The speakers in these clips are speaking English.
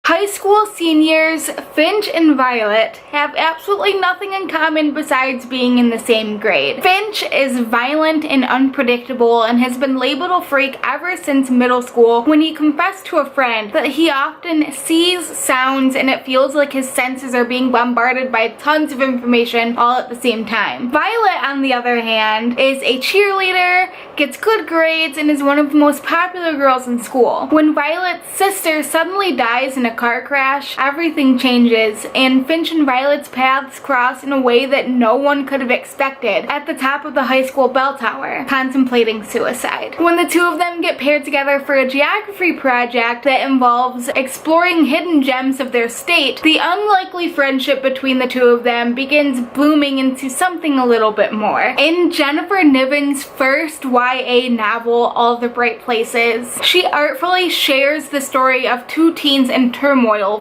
High school seniors Finch and Violet have absolutely nothing in common besides being in the same grade. Finch is violent and unpredictable and has been labeled a freak ever since middle school when he confessed to a friend that he often sees sounds and it feels like his senses are being bombarded by tons of information all at the same time. Violet, on the other hand, is a cheerleader, gets good grades, and is one of the most popular girls in school. When Violet's sister suddenly dies in a car crash, everything changes, and Finch and Violet's paths cross in a way that no one could have expected at the top of the high school bell tower, contemplating suicide. When the two of them get paired together for a geography project that involves exploring hidden gems of their state, the unlikely friendship between the two of them begins blooming into something a little bit more. In Jennifer Niven's first YA novel, All the Bright Places, she artfully shares the story of two teens in turmoil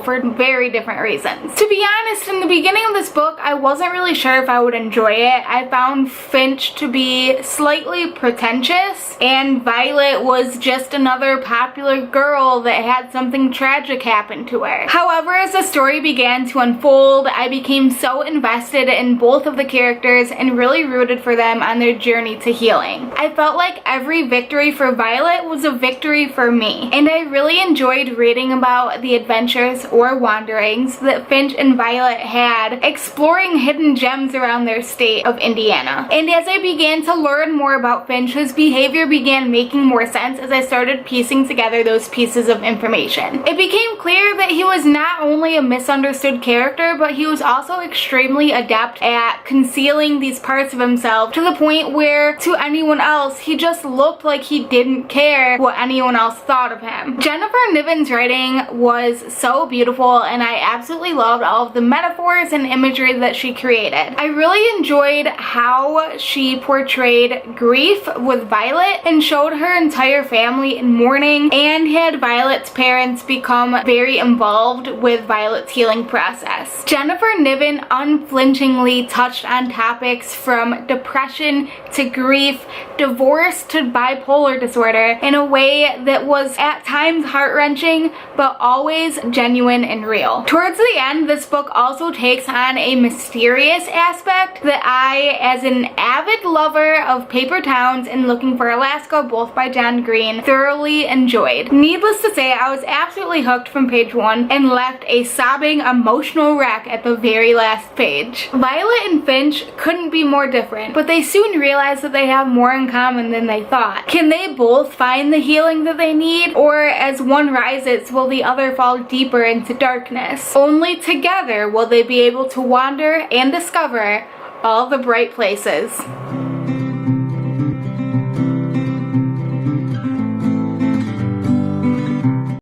for very different reasons. To be honest, in the beginning of this book, I wasn't really sure if I would enjoy it. I found Finch to be slightly pretentious, and Violet was just another popular girl that had something tragic happen to her. However, as the story began to unfold, I became so invested in both of the characters and really rooted for them on their journey to healing. I felt like every victory for Violet was a victory for me, and I really enjoyed reading about the adventures or wanderings that Finch and Violet had exploring hidden gems around their state of Indiana. And as I began to learn more about Finch, his behavior began making more sense as I started piecing together those pieces of information. It became clear that he was not only a misunderstood character, but he was also extremely adept at concealing these parts of himself to the point where to anyone else he just looked like he didn't care what anyone else thought of him. Jennifer Niven's writing was so beautiful, and I absolutely loved all of the metaphors and imagery that she created. I really enjoyed how she portrayed grief with Violet and showed her entire family in mourning, and had Violet's parents become very involved with Violet's healing process. Jennifer Niven unflinchingly touched on topics from depression to grief, divorce to bipolar disorder in a way that was at times heart-wrenching but always genuine and real. Towards the end, this book also takes on a mysterious aspect that I, as an avid lover of paper towns and Looking for Alaska, both by John Green, thoroughly enjoyed. Needless to say, I was absolutely hooked from page 1 and left a sobbing, emotional wreck at the very last page. Violet and Finch couldn't be more different, but they soon realized that they have more in common than they thought. Can they both find the healing that they need, or as one rises, will the other fall deeper into darkness? Only together will they be able to wander and discover all the bright places.